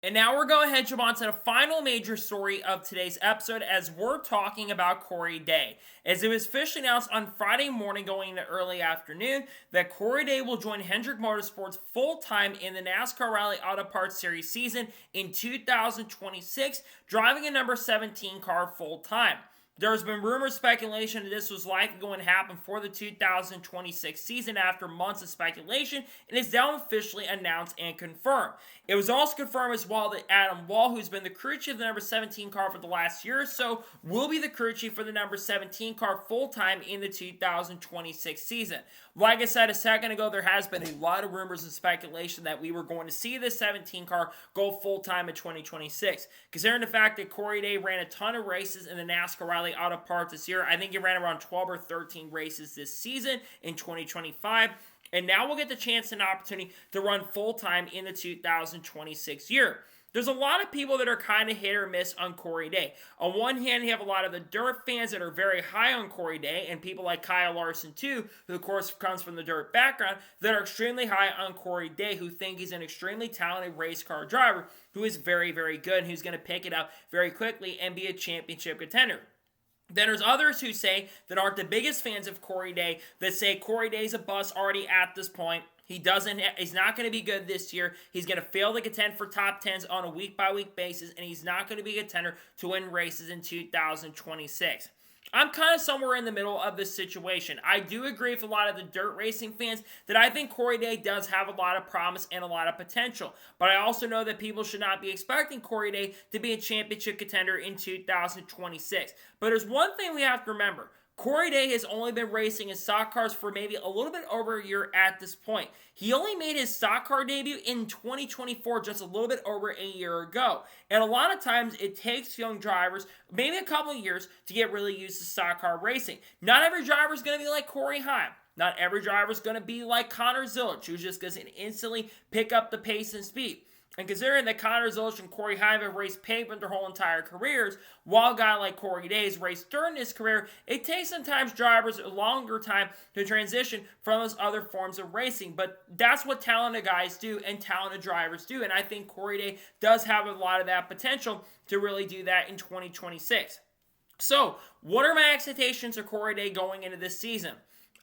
And now we're going ahead and jump on to the final major story of today's episode as we're talking about Corey Day. As it was officially announced on Friday morning going into early afternoon that Corey Day will join Hendrick Motorsports full-time in the NASCAR Rally Auto Parts Series season in 2026, driving a number 17 car full-time. There's been rumors, speculation that this was likely going to happen for the 2026 season after months of speculation, and is now officially announced and confirmed. It was also confirmed as well that Adam Wall, who's been the crew chief of the number 17 car for the last year or so, will be the crew chief for the number 17 car full-time in the 2026 season. Like I said a second ago, there has been a lot of rumors and speculation that we were going to see this 17 car go full-time in 2026. Considering the fact that Corey Day ran a ton of races in the NASCAR Rally Auto Parts this year, I think he ran around 12 or 13 races this season in 2025. And now we'll get the chance and opportunity to run full-time in the 2026 year. There's a lot of people that are kind of hit or miss on Corey Day. On one hand, you have a lot of the dirt fans that are very high on Corey Day, and people like Kyle Larson too, who of course comes from the dirt background, that are extremely high on Corey Day, who think he's an extremely talented race car driver who is very, very good and who's going to pick it up very quickly and be a championship contender. Then there's others who say that aren't the biggest fans of Corey Day, that say Corey Day's a bust already at this point. He's not going to be good this year. He's going to fail to contend for top 10s on a week-by-week basis, and he's not going to be a contender to win races in 2026. I'm kind of somewhere in the middle of this situation. I do agree with a lot of the dirt racing fans that I think Corey Day does have a lot of promise and a lot of potential. But I also know that people should not be expecting Corey Day to be a championship contender in 2026. But there's one thing we have to remember. Corey Day has only been racing in stock cars for maybe a little bit over a year at this point. He only made his stock car debut in 2024, just a little bit over a year ago. And a lot of times it takes young drivers maybe a couple of years to get really used to stock car racing. Not every driver is going to be like Corey Heim. Not every driver is going to be like Connor Zilisch, who's just going to instantly pick up the pace and speed. And considering that Connor Zilisch and Corey Heim have raced pavement their whole entire careers, while a guy like Corey Day has raced during his career, it takes sometimes drivers a longer time to transition from those other forms of racing. But that's what talented guys do and talented drivers do. And I think Corey Day does have a lot of that potential to really do that in 2026. So, what are my expectations for Corey Day going into this season?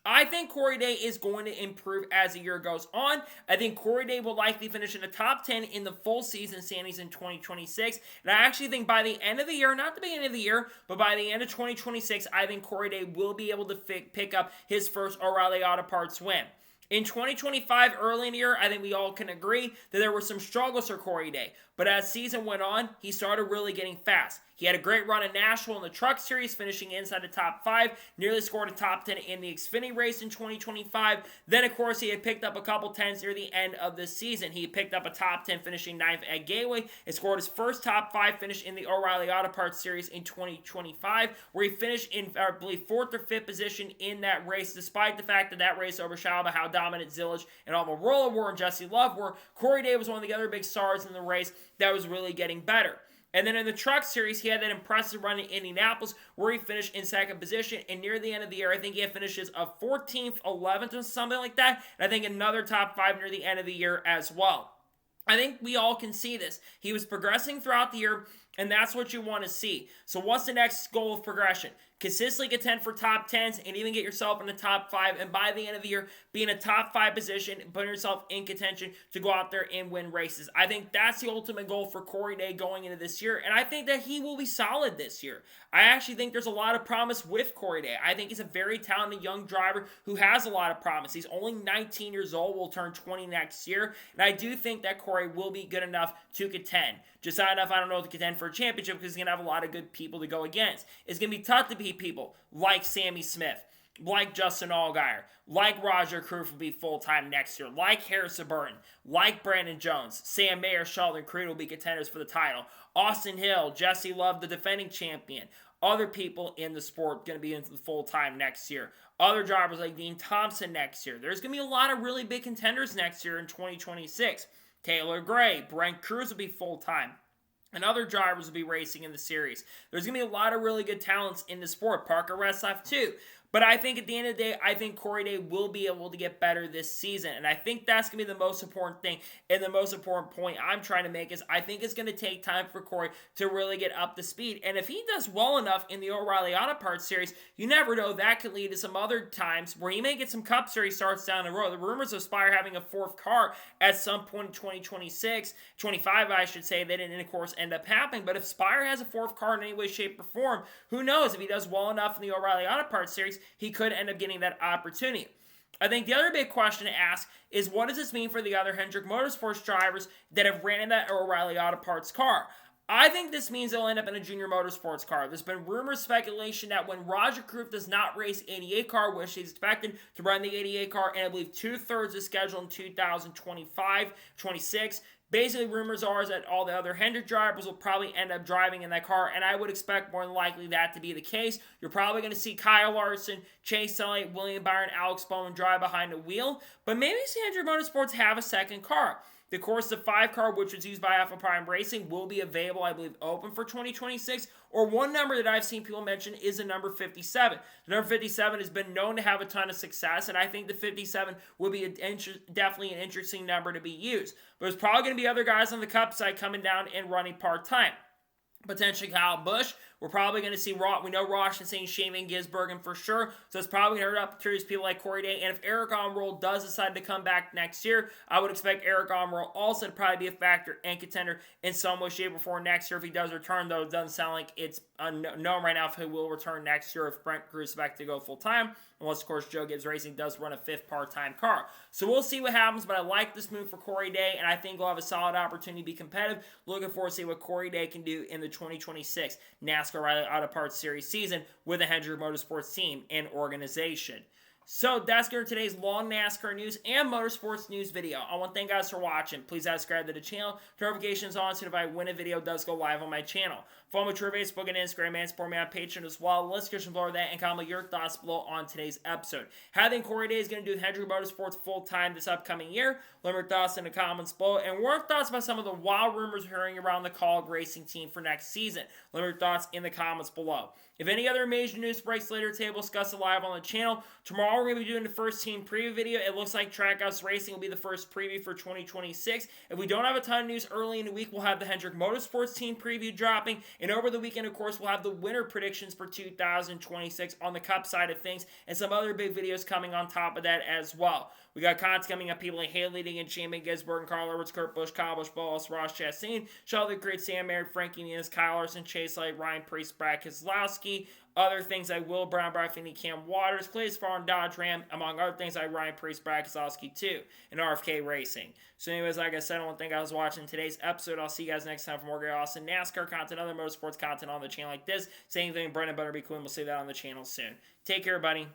I think Corey Day is going to improve as the year goes on. I think Corey Day will likely finish in the top 10 in the full season standings in 2026. And I actually think by the end of the year, not the beginning of the year, but by the end of 2026, I think Corey Day will be able to pick up his first O'Reilly Auto Parts win. In 2025, early in the year, I think we all can agree that there were some struggles for Corey Day. But as season went on, he started really getting fast. He had a great run in Nashville in the Truck Series, finishing inside the top 5, nearly scored a top 10 in the Xfinity race in 2025. Then, of course, he had picked up a couple 10s near the end of the season. He picked up a top 10, finishing 9th at Gateway, and scored his first top 5 finish in the O'Reilly Auto Parts Series in 2025, where he finished in, I believe, 4th or 5th position in that race, despite the fact that that race overshadowed by how dominant Zillage and Almirola were and Jesse Love were. Corey Day was one of the other big stars in the race that was really getting better. And then in the Truck Series, he had that impressive run in Indianapolis where he finished in 2nd position. And near the end of the year, I think he had finishes of 14th, 11th, or something like that. And I think another top 5 near the end of the year as well. I think we all can see this. He was progressing throughout the year, and that's what you want to see. So what's the next goal of progression? Consistently contend for top 10s and even get yourself in the top 5, and by the end of the year, be in a top 5 position and put yourself in contention to go out there and win races. I think that's the ultimate goal for Corey Day going into this year, and I think that he will be solid this year. I actually think there's a lot of promise with Corey Day. I think he's a very talented young driver who has a lot of promise. He's only 19 years old, will turn 20 next year, and I do think that Corey will be good enough to contend. Just not enough, I don't know, to contend for a championship because he's going to have a lot of good people to go against. It's going to be tough to beat people like Sammy Smith, like Justin Allgaier, like Roger Crew will be full-time next year, like Harrison Burton, like Brandon Jones, Sam Mayer, Sheldon Creed will be contenders for the title, Austin Hill, Jesse Love, the defending champion, other people in the sport going to be in the full-time next year, other drivers like Dean Thompson next year. There's going to be a lot of really big contenders next year in 2026. Taylor Gray, Brent Cruz will be full-time, and other drivers will be racing in the series. There's going to be a lot of really good talents in the sport. Parker Retzlaff too. But I think at the end of the day, I think Corey Day will be able to get better this season. And I think that's going to be the most important thing. And the most important point I'm trying to make is I think it's going to take time for Corey to really get up to speed. And if he does well enough in the O'Reilly Auto Parts Series, you never know, that could lead to some other times where he may get some Cup Series starts down the road. The rumors of Spire having a 4th car at some point in 2026, 25 I should say, they didn't of course end up happening. But if Spire has a 4th car in any way, shape, or form, who knows? If he does well enough in the O'Reilly Auto Parts Series, he could end up getting that opportunity. I think the other big question to ask is, what does this mean for the other Hendrick Motorsports drivers that have ran in that O'Reilly Auto Parts car? I think this means they'll end up in a junior motorsports car. There's been rumors, speculation that when Roger Crew does not race 88 car, which he's expected to run the 88 car, and I believe 2/3 is scheduled in 2025, 26. Basically, rumors are that all the other Hendrick drivers will probably end up driving in that car, and I would expect more than likely that to be the case. You're probably going to see Kyle Larson, Chase Elliott, William Byron, Alex Bowman drive behind the wheel, but maybe Hendrick Motorsports have a second car. The course, the 5 car, which was used by Alpine Racing, will be available, I believe, open for 2026. Or one number that I've seen people mention is the number 57. The number 57 has been known to have a ton of success, and I think the 57 will be definitely an interesting number to be used. But there's probably going to be other guys on the Cup side coming down and running part-time. Potentially Kyle Busch. We're probably going to see we know Ross and St. Shane and Gisbergen for sure, so it's probably going to hurt up curious people like Corey Day. And if Eric Almirola does decide to come back next year, I would expect Eric Almirola also to probably be a factor and contender in some way, shape, or form next year. If he does return, though, it doesn't sound like it's known right now if he will return next year if Brent Cruz is back to go full-time, unless, of course, Joe Gibbs Racing does run a 5th part-time car. So we'll see what happens, but I like this move for Corey Day, and I think we'll have a solid opportunity to be competitive. Looking forward to see what Corey Day can do in the 2026 NASCAR O'Reilly Auto Parts Series season with the Hendrick Motorsports team and organization. So that's going to today's long NASCAR news and motorsports news video. I want to thank you guys for watching. Please subscribe to the channel. Notifications on so that when a video does go live on my channel. Follow me on Twitter, Facebook, and Instagram, and support me on Patreon as well. Let's get below that and comment your thoughts below on today's episode. How do you think Corey Day is going to do Hendrick Motorsports full-time this upcoming year? Let me know your thoughts in the comments below. And what are your thoughts about some of the wild rumors hearing around the Kaulig Racing team for next season? Let me know your thoughts in the comments below. If any other major news breaks later today, we'll discuss it live on the channel. Tomorrow we're going to be doing the first team preview video. It looks like Trackhouse Racing will be the first preview for 2026. If we don't have a ton of news early in the week, we'll have the Hendrick Motorsports team preview dropping. And over the weekend, of course, we'll have the winter predictions for 2026 on the Cup side of things and some other big videos coming on top of that as well. We got content coming up, people like Haley Leading, Shane Gisbergen, Carl Edwards, Kurt Busch, Kyle Busch, Bolas, Ross Chastain, Sheldon Creed, Sam Merritt, Frankie Muniz, Kyle Larson, Chase Light, Ryan Priest, Brad Keselowski, Brakeowski. Other things like Will Brown, Brian Finney, Cam Waters, Clay's Farm, Dodge Ram, among other things like Ryan Prix, Brad Keselowski too, and RFK Racing. So anyways, like I said, I want to thank you guys for watching today's episode. I'll see you guys next time for more great, awesome NASCAR content, other motorsports content on the channel like this. Same thing, Brendan Butterby Quinn. We'll see that on the channel soon. Take care, buddy.